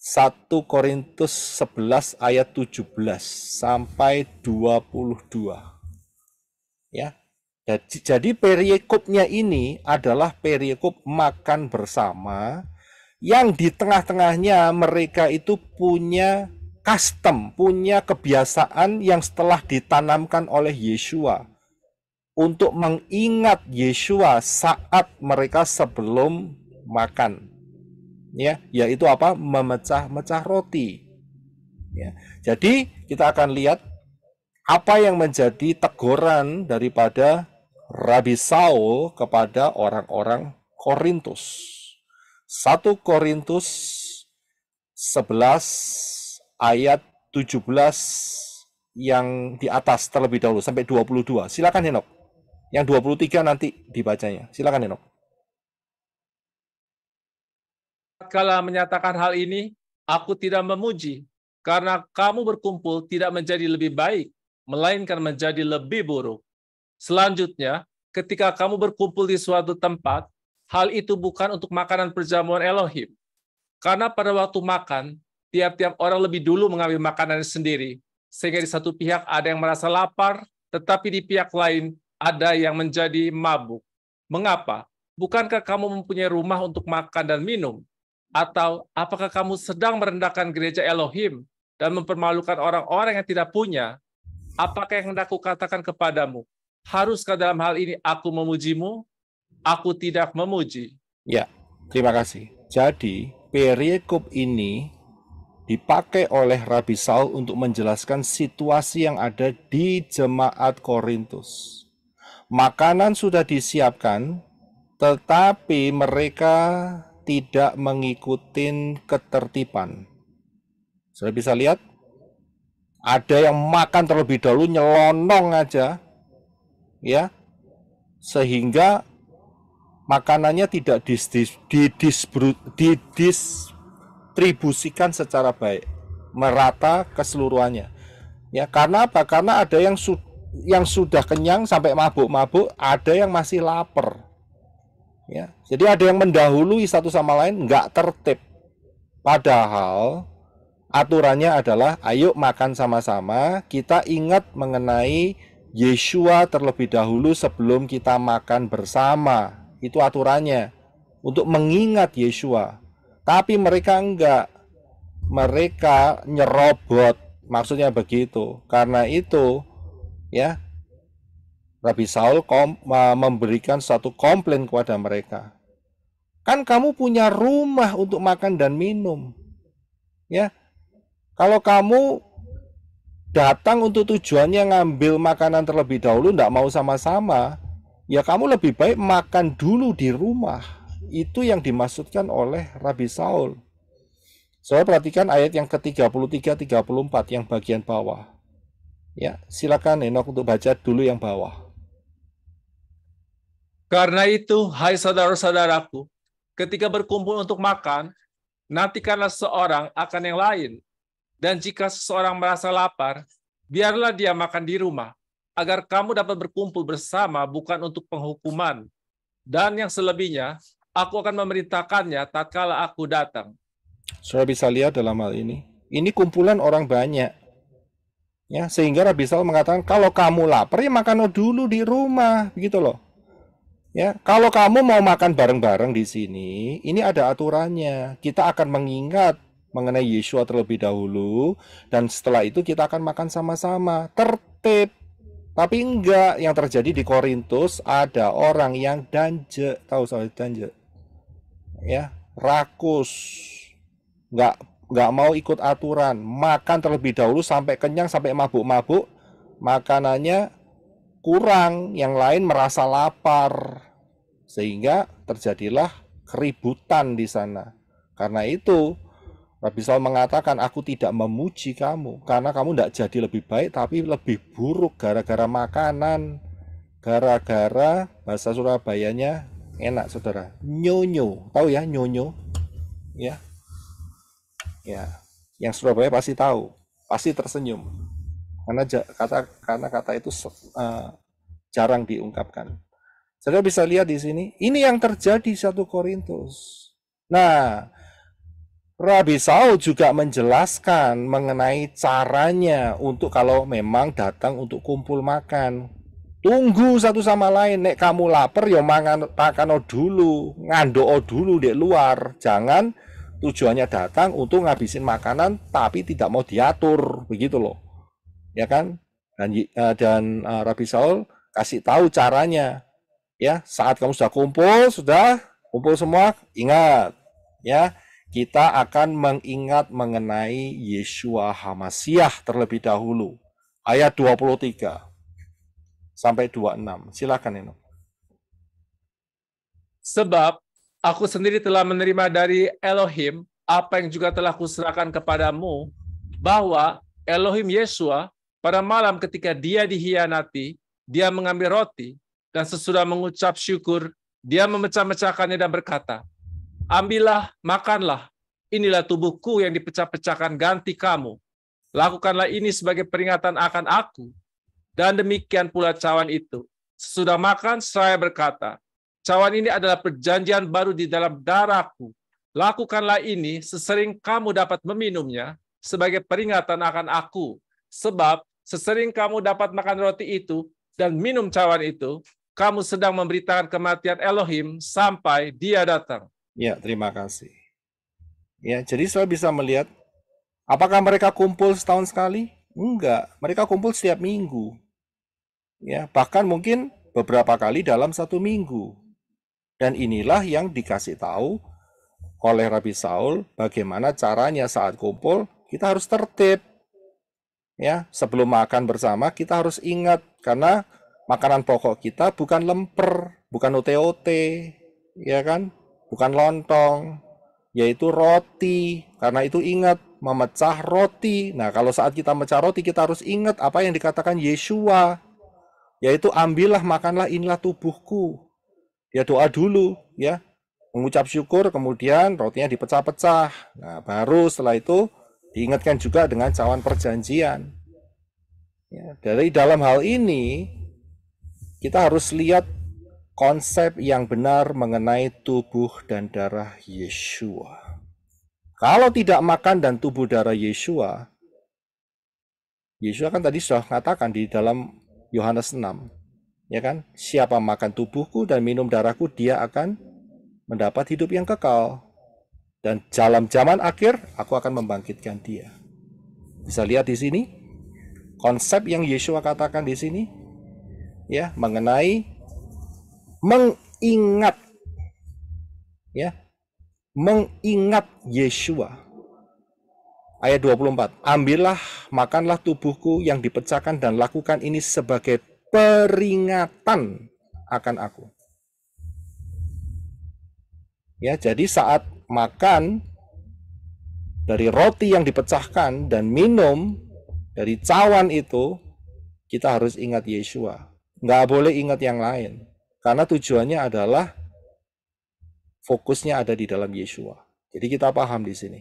S2: 1 Korintus 11 ayat 17 sampai 22. Ya. Jadi perikopnya ini adalah perikop makan bersama yang di tengah-tengahnya mereka itu punya custom, punya kebiasaan yang setelah ditanamkan oleh Yeshua untuk mengingat Yeshua saat mereka sebelum makan. Ya, yaitu apa? Memecah-mecah roti. Ya. Jadi kita akan lihat apa yang menjadi teguran daripada Rabi Saul kepada orang-orang Korintus. 1 Korintus 11 ayat 17 yang di atas terlebih dahulu sampai 22. Silakan Henok. Yang 23 nanti dibacanya. Silakan Henok.
S7: Kala menyatakan hal ini, aku tidak memuji, karena kamu berkumpul tidak menjadi lebih baik, melainkan menjadi lebih buruk. Selanjutnya, ketika kamu berkumpul di suatu tempat, hal itu bukan untuk makanan perjamuan Elohim. Karena pada waktu makan, tiap-tiap orang lebih dulu mengambil makanannya sendiri, sehingga di satu pihak ada yang merasa lapar, tetapi di pihak lain ada yang menjadi mabuk. Mengapa? Bukankah kamu mempunyai rumah untuk makan dan minum? Atau apakah kamu sedang merendahkan gereja Elohim dan mempermalukan orang-orang yang tidak punya? Apakah yang hendak kukatakan kepadamu? Haruskah dalam hal ini aku memujimu? Aku tidak memuji.
S2: Ya, terima kasih. Jadi, perikop ini dipakai oleh Rabi Saul untuk menjelaskan situasi yang ada di jemaat Korintus. Makanan sudah disiapkan, tetapi mereka tidak mengikuti ketertiban. Sudah bisa lihat? Ada yang makan terlebih dahulu, nyelonong aja, ya, sehingga makanannya tidak didistribusikan secara baik, merata keseluruhannya. Ya, karena apa? Karena ada yang sudah kenyang sampai mabuk-mabuk, ada yang masih lapar. Ya, jadi ada yang mendahului satu sama lain, nggak tertib. Padahal aturannya adalah, ayo makan sama-sama, kita ingat mengenai Yeshua terlebih dahulu sebelum kita makan bersama. Itu aturannya, untuk mengingat Yeshua. Tapi mereka enggak. Mereka nyerobot, maksudnya begitu. Karena itu, ya, Rabi Saul memberikan satu komplain kepada mereka. Kan kamu punya rumah untuk makan dan minum. Ya. Kalau kamu datang untuk tujuannya ngambil makanan terlebih dahulu, enggak mau sama-sama, ya kamu lebih baik makan dulu di rumah. Itu yang dimaksudkan oleh Rabi Saul. Saya perhatikan ayat yang ke-33-34 yang bagian bawah. Ya, silakan Henok untuk baca dulu yang bawah.
S7: Karena itu, hai saudara-saudaraku, ketika berkumpul untuk makan, nantikanlah seorang akan yang lain. Dan jika seseorang merasa lapar, biarlah dia makan di rumah, agar kamu dapat berkumpul bersama bukan untuk penghukuman. Dan yang selebihnya, aku akan memerintahkannya tatkala aku datang.
S2: Sudah bisa lihat dalam hal ini kumpulan orang banyak. Ya, sehingga Rabi Saul mengatakan, kalau kamu lapar, ya makan dulu di rumah, begitu loh. Ya, kalau kamu mau makan bareng-bareng di sini, ini ada aturannya. Kita akan mengingat mengenai Yeshua terlebih dahulu, dan setelah itu kita akan makan sama-sama, tertib. Tapi enggak, yang terjadi di Korintus ada orang yang danje, tahu soal danje? Ya, rakus, enggak mau ikut aturan, makan terlebih dahulu sampai kenyang, sampai mabuk-mabuk, makanannya kurang, yang lain merasa lapar, sehingga terjadilah keributan di sana. Karena itu Rabi Saul mengatakan, aku tidak memuji kamu karena kamu tidak jadi lebih baik tapi lebih buruk gara-gara makanan, gara-gara bahasa Surabayanya enak saudara, nyonyo, tahu ya nyonyo, ya, yang Surabaya pasti tahu, pasti tersenyum karena kata itu jarang diungkapkan. Saudara bisa lihat di sini, ini yang terjadi 1 Korintus. Nah, Rabi Saul juga menjelaskan mengenai caranya untuk kalau memang datang untuk kumpul makan. Tunggu satu sama lain, nek kamu lapar ya makan dulu, ngandoo dulu di luar. Jangan tujuannya datang untuk ngabisin makanan tapi tidak mau diatur, begitu loh. Ya kan? Dan Rabi Saul kasih tahu caranya. Ya, saat kamu sudah kumpul semua, ingat ya. Kita akan mengingat mengenai Yeshua HaMasyiah terlebih dahulu. Ayat 23 sampai 26. Silakan Eno.
S7: Sebab aku sendiri telah menerima dari Elohim apa yang juga telah kuserahkan kepadamu, bahwa Elohim Yeshua pada malam ketika dia dihianati, dia mengambil roti, dan sesudah mengucap syukur, dia memecah-mecahkannya dan berkata, ambillah, makanlah, inilah tubuhku yang dipecah-pecahkan ganti kamu. Lakukanlah ini sebagai peringatan akan aku. Dan demikian pula cawan itu. Sesudah makan, seraya berkata, cawan ini adalah perjanjian baru di dalam darahku. Lakukanlah ini sesering kamu dapat meminumnya sebagai peringatan akan aku. Sebab sesering kamu dapat makan roti itu dan minum cawan itu, kamu sedang memberitakan kematian Elohim sampai dia datang.
S2: Ya, terima kasih. Ya, jadi saya bisa melihat, apakah mereka kumpul setahun sekali? Enggak, mereka kumpul setiap minggu. Ya, bahkan mungkin beberapa kali dalam 1 minggu. Dan inilah yang dikasih tahu oleh Rabi Saul bagaimana caranya saat kumpul kita harus tertib. Ya, sebelum makan bersama kita harus ingat karena makanan pokok kita bukan lemper, bukan ote-ote, ya kan? Bukan lontong, yaitu roti. Karena itu ingat, memecah roti. Nah, kalau saat kita mecah roti, kita harus ingat apa yang dikatakan Yeshua, yaitu ambillah, makanlah, inilah tubuhku. Dia doa dulu, ya, mengucap syukur, kemudian rotinya dipecah-pecah. Nah, baru setelah itu diingatkan juga dengan cawan perjanjian. Ya, dari dalam hal ini, kita harus lihat konsep yang benar mengenai tubuh dan darah Yeshua. Kalau tidak makan dan tubuh darah Yeshua, Yeshua kan tadi sudah mengatakan di dalam Yohanes 6, ya kan? Siapa makan tubuhku dan minum darahku, dia akan mendapat hidup yang kekal. Dan dalam zaman akhir, aku akan membangkitkan dia. Bisa lihat di sini, konsep yang Yeshua katakan di sini, ya, mengenai mengingat, ya, mengingat Yeshua. Ayat 24, ambillah, makanlah tubuhku yang dipecahkan dan lakukan ini sebagai peringatan akan aku. Ya, jadi saat makan dari roti yang dipecahkan dan minum dari cawan itu, kita harus ingat Yeshua. Nggak boleh ingat yang lain. Karena tujuannya adalah fokusnya ada di dalam Yeshua. Jadi kita paham di sini.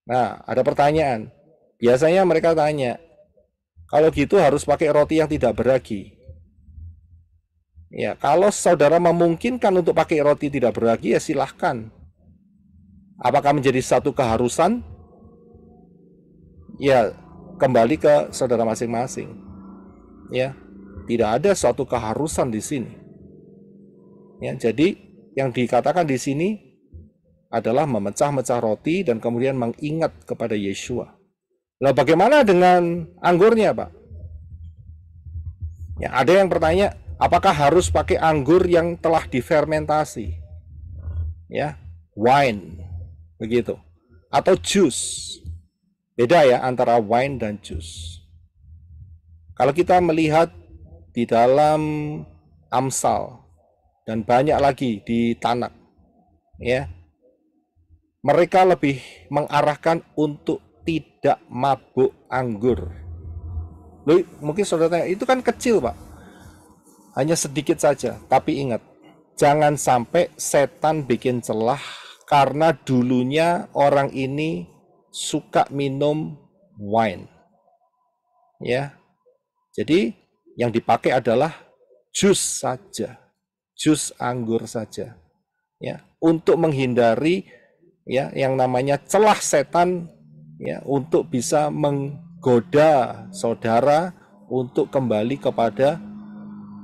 S2: Nah, ada pertanyaan. Biasanya mereka tanya, kalau gitu harus pakai roti yang tidak beragi. Ya, kalau saudara memungkinkan untuk pakai roti tidak beragi, ya silahkan. Apakah menjadi satu keharusan? Ya, kembali ke saudara masing-masing. Ya, tidak ada suatu keharusan di sini. Ya, jadi yang dikatakan di sini adalah memecah-mecah roti dan kemudian mengingat kepada Yeshua. Lah bagaimana dengan anggurnya, Pak? Ya, ada yang bertanya, apakah harus pakai anggur yang telah difermentasi? Ya, wine, begitu. Atau jus. Beda ya antara wine dan jus. Kalau kita melihat di dalam Amsal dan banyak lagi di Tanak, ya, mereka lebih mengarahkan untuk tidak mabuk anggur. Loh, mungkin saudara tanya, itu kan kecil Pak, hanya sedikit saja. Tapi ingat, jangan sampai setan bikin celah karena dulunya orang ini suka minum wine. Ya, jadi yang dipakai adalah jus saja, jus anggur saja. Ya, untuk menghindari ya yang namanya celah setan ya untuk bisa menggoda saudara untuk kembali kepada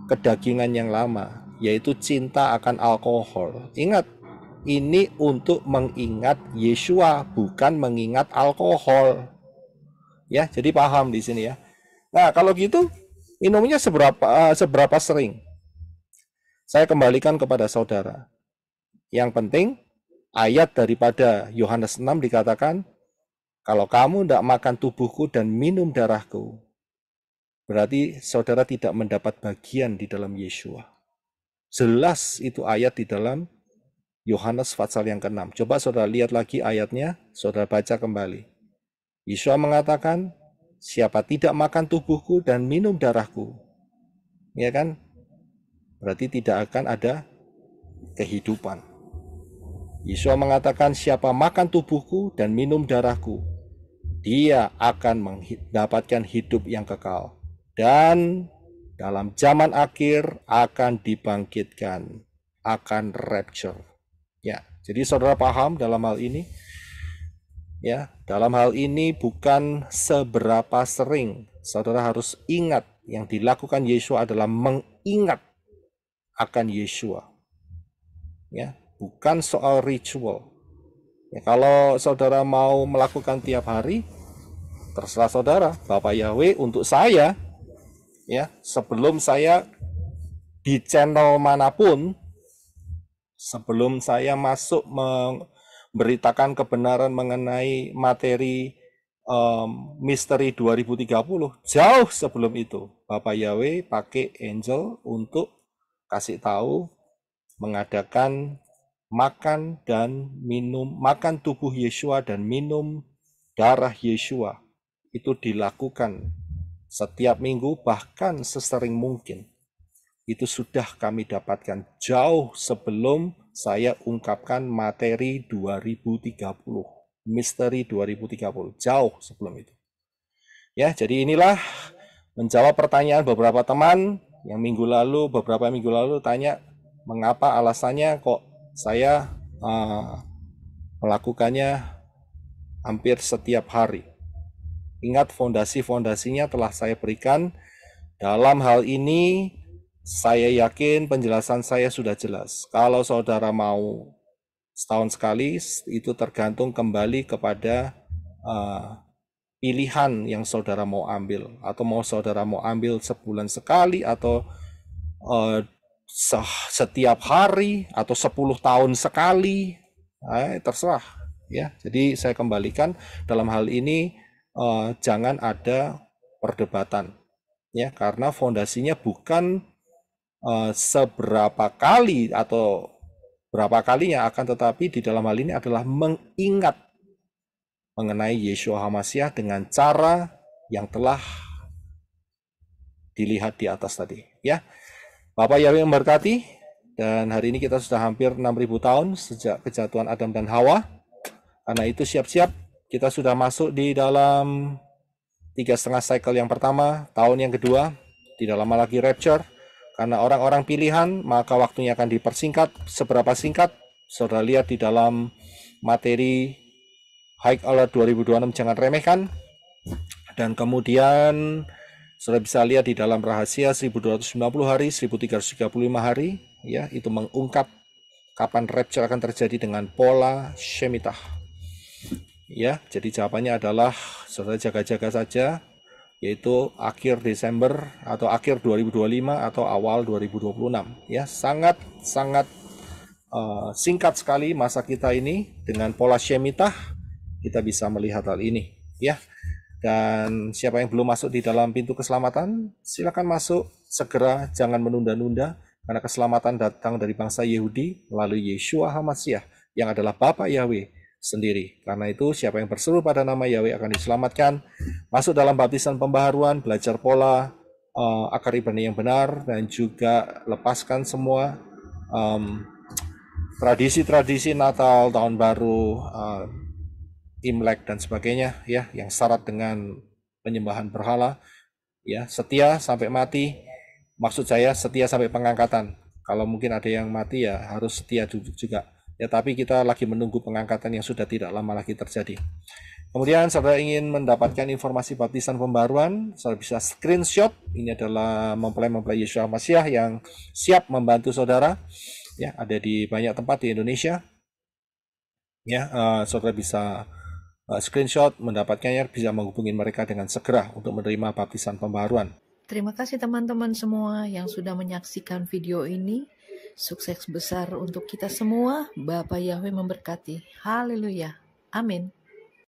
S2: kedagingan yang lama, yaitu cinta akan alkohol. Ingat, ini untuk mengingat Yeshua, bukan mengingat alkohol. Ya, jadi paham di sini ya. Nah, kalau gitu minumnya seberapa sering? Saya kembalikan kepada saudara. Yang penting ayat daripada Yohanes 6 dikatakan, kalau kamu tidak makan tubuhku dan minum darahku, berarti saudara tidak mendapat bagian di dalam Yeshua. Jelas itu ayat di dalam Yohanes pasal yang ke-6. Coba saudara lihat lagi ayatnya, saudara baca kembali. Yeshua mengatakan, siapa tidak makan tubuhku dan minum darahku, ya kan? Berarti tidak akan ada kehidupan. Yeshua mengatakan, siapa makan tubuhku dan minum darahku, dia akan mendapatkan hidup yang kekal. Dan dalam zaman akhir akan dibangkitkan, akan rapture. Ya, jadi saudara paham dalam hal ini? Ya, dalam hal ini bukan seberapa sering. Saudara harus ingat, yang dilakukan Yeshua adalah mengingat akan Yeshua. Ya, bukan soal ritual. Ya, kalau saudara mau melakukan tiap hari, terserah saudara. Bapak Yahweh untuk saya, ya, sebelum saya di channel manapun, sebelum saya masuk memberitakan kebenaran mengenai materi misteri 2030, jauh sebelum itu Bapak Yahweh pakai angel untuk kasih tahu, mengadakan makan dan minum, makan tubuh Yeshua dan minum darah Yeshua. Itu dilakukan setiap minggu, bahkan sesering mungkin. Itu sudah kami dapatkan jauh sebelum saya ungkapkan materi 2030, misteri 2030, jauh sebelum itu. Ya, jadi inilah menjawab pertanyaan beberapa teman yang beberapa minggu lalu tanya, mengapa alasannya kok saya melakukannya hampir setiap hari. Ingat, fondasi-fondasinya telah saya berikan. Dalam hal ini, saya yakin penjelasan saya sudah jelas. Kalau saudara mau setahun sekali, itu tergantung kembali kepada pilihan yang saudara mau ambil. Atau saudara mau ambil sebulan sekali, atau setiap hari, atau 10 tahun sekali, terserah. Ya, jadi saya kembalikan dalam hal ini jangan ada perdebatan, ya, karena fondasinya bukan seberapa kali atau berapa kalinya, akan tetapi di dalam hal ini adalah mengingat mengenai Yeshua HaMashiach dengan cara yang telah dilihat di atas tadi. Ya, Bapak Yahweh memberkati, dan hari ini kita sudah hampir 6.000 tahun sejak kejatuhan Adam dan Hawa. Karena itu siap-siap, kita sudah masuk di dalam 3,5 cycle yang pertama, tahun yang kedua, tidak lama lagi rapture. Karena orang-orang pilihan, maka waktunya akan dipersingkat. Seberapa singkat? Saudara lihat di dalam materi High Alert 2026, jangan remehkan. Dan kemudian saudara bisa lihat di dalam rahasia 1290 hari, 1335 hari, ya, itu mengungkap kapan rapture akan terjadi dengan pola Shemitah. Ya, jadi jawabannya adalah saudara jaga-jaga saja, yaitu akhir Desember atau akhir 2025 atau awal 2026. Ya, sangat singkat sekali masa kita ini. Dengan pola Shemitah kita bisa melihat hal ini, ya. Dan siapa yang belum masuk di dalam pintu keselamatan, silakan masuk segera, jangan menunda-nunda, karena keselamatan datang dari bangsa Yahudi melalui Yeshua HaMashiach yang adalah Bapa Yahweh, sendiri. Karena itu siapa yang berseru pada nama Yahweh akan diselamatkan. Masuk dalam baptisan pembaharuan, belajar pola akar Ibrani yang benar, dan juga lepaskan semua tradisi-tradisi Natal, Tahun Baru, Imlek dan sebagainya ya, yang syarat dengan penyembahan berhala. Ya, setia sampai mati. Maksud saya setia sampai pengangkatan. Kalau mungkin ada yang mati ya harus setia juga. Ya, tapi kita lagi menunggu pengangkatan yang sudah tidak lama lagi terjadi. Kemudian saudara ingin mendapatkan informasi baptisan pembaruan, saudara bisa screenshot. Ini adalah mempelai-mempelai Yeshua Masiah yang siap membantu saudara. Ya, ada di banyak tempat di Indonesia. Ya, saudara bisa screenshot, mendapatkannya, bisa menghubungi mereka dengan segera untuk menerima baptisan pembaharuan.
S1: Terima kasih teman-teman semua yang sudah menyaksikan video ini. Sukses besar untuk kita semua. Bapa Yahweh memberkati. Haleluya. Amin.